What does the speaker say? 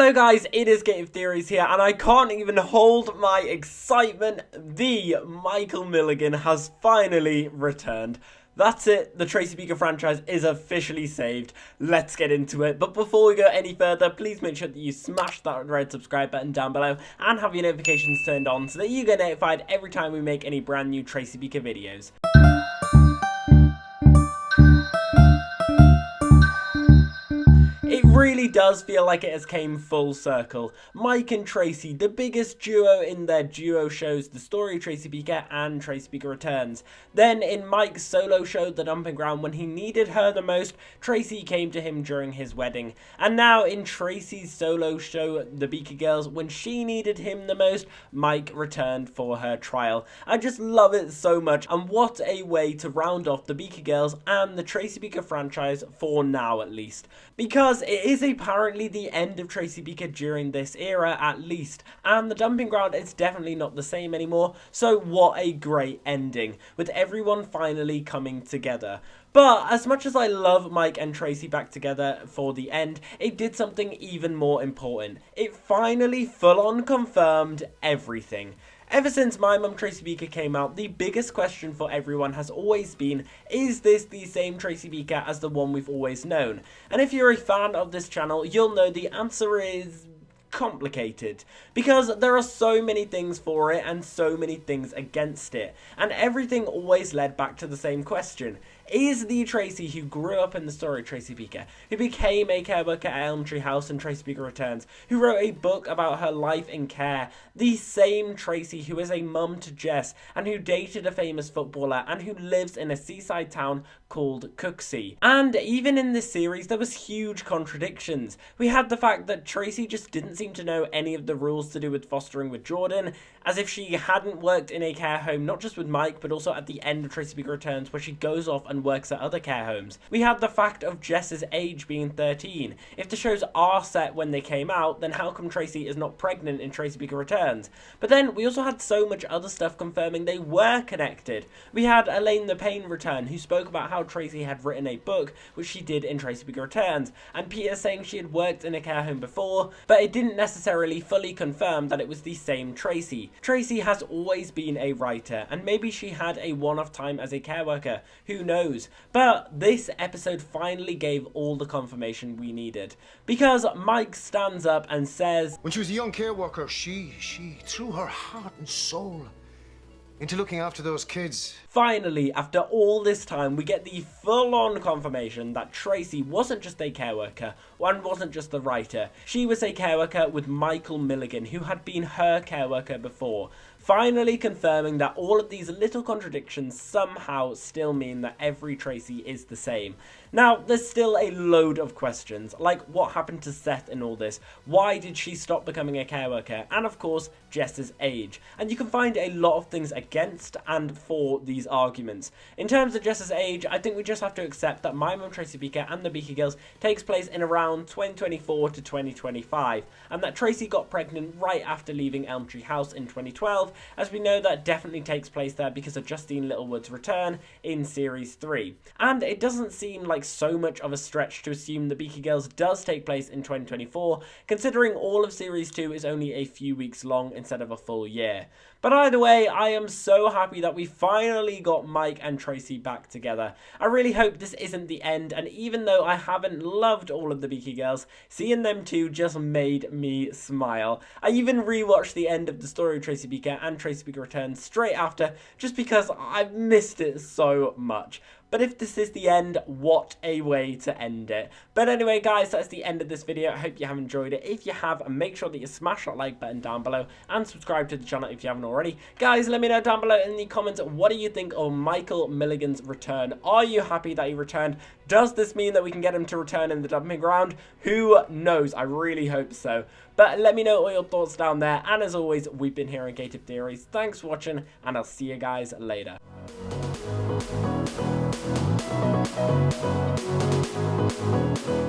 Hello guys, it is Gative Theories here, and I can't even hold my excitement. The Michael Milligan has finally returned. That's it, the Tracy Beaker franchise is officially saved. Let's get into it. But before we go any further, please make sure that you smash that red subscribe button down below and have your notifications turned on so that you get notified every time we make any brand new Tracy Beaker videos. It really does feel like it has came full circle. Mike and Tracy, the biggest duo in their duo shows, The Story Tracy Beaker and Tracy Beaker Returns. Then in Mike's solo show, The Dumping Ground, when he needed her the most, Tracy came to him during his wedding. And now in Tracy's solo show, The Beaker Girls, when she needed him the most, Mike returned for her trial. I just love it so much, and what a way to round off the Beaker Girls and the Tracy Beaker franchise, for now at least. Because it is apparently the end of Tracy Beaker during this era at least, and The Dumping Ground is definitely not the same anymore, so what a great ending, with everyone finally coming together. But as much as I love Mike and Tracy back together for the end, it did something even more important. It finally full-on confirmed everything. Ever since My Mum Tracy Beaker came out, the biggest question for everyone has always been, is this the same Tracy Beaker as the one we've always known? And if you're a fan of this channel, you'll know the answer is complicated, because there are so many things for it and so many things against it, and everything always led back to the same question. Is the Tracy who grew up in The Story Tracy Beaker, who became a care worker at Elm Tree House and Tracy Beaker Returns, who wrote a book about her life in care, the same Tracy who is a mum to Jess and who dated a famous footballer and who lives in a seaside town called Cooksey? And even in this series there was huge contradictions. We had the fact that Tracy just didn't seem to know any of the rules to do with fostering with Jordan, as if she hadn't worked in a care home, not just with Mike but also at the end of Tracy Beaker Returns, where she goes off and works at other care homes. We had the fact of Jess's age being 13. If the shows are set when they came out, then how come Tracy is not pregnant in Tracy Beaker Returns? But then we also had so much other stuff confirming they were connected. We had Elaine the Pain return, who spoke about how Tracy had written a book, which she did in Tracy Beaker Returns, and Peter saying she had worked in a care home before, but it didn't necessarily fully confirm that it was the same Tracy. Tracy has always been a writer, and maybe she had a one-off time as a care worker, who knows? But this episode finally gave all the confirmation we needed, because Mike stands up and says, when she was a young care worker, she threw her heart and soul into looking after those kids. Finally, after all this time, we get the full-on confirmation that Tracy wasn't just a care worker and wasn't just the writer. She was a care worker with Michael Milligan, who had been her care worker before. Finally confirming that all of these little contradictions somehow still mean that every Tracy is the same. Now, there's still a load of questions, like what happened to Seth in all this, why did she stop becoming a care worker, and of course, Jess's age. And you can find a lot of things against and for these arguments. In terms of Jess's age, I think we just have to accept that My Mum Tracy Beaker and the Beaker Girls takes place in around 2024 to 2025, and that Tracy got pregnant right after leaving Elm Tree House in 2012, as we know that definitely takes place there because of Justine Littlewood's return in Series 3. And it doesn't seem like so much of a stretch to assume the Beaker Girls does take place in 2024, considering all of Series 2 is only a few weeks long instead of a full year. But either way, I am so happy that we finally got Mike and Tracy back together. I really hope this isn't the end, and even though I haven't loved all of the Beaker Girls, seeing them two just made me smile. I even rewatched the end of The Story of Tracy Beaker and Tracy Beaker Returns straight after, just because I've missed it so much. But if this is the end, what a way to end it. But anyway, guys, that's the end of this video. I hope you have enjoyed it. If you have, make sure that you smash that like button down below and subscribe to the channel if you haven't already. Guys, let me know down below in the comments, what do you think of Michael Milligan's return? Are you happy that he returned? Does this mean that we can get him to return in the Dumping Ground? Who knows? I really hope so. But let me know all your thoughts down there. And as always, we've been here on Gative Theories. Thanks for watching, and I'll see you guys later. Thank you.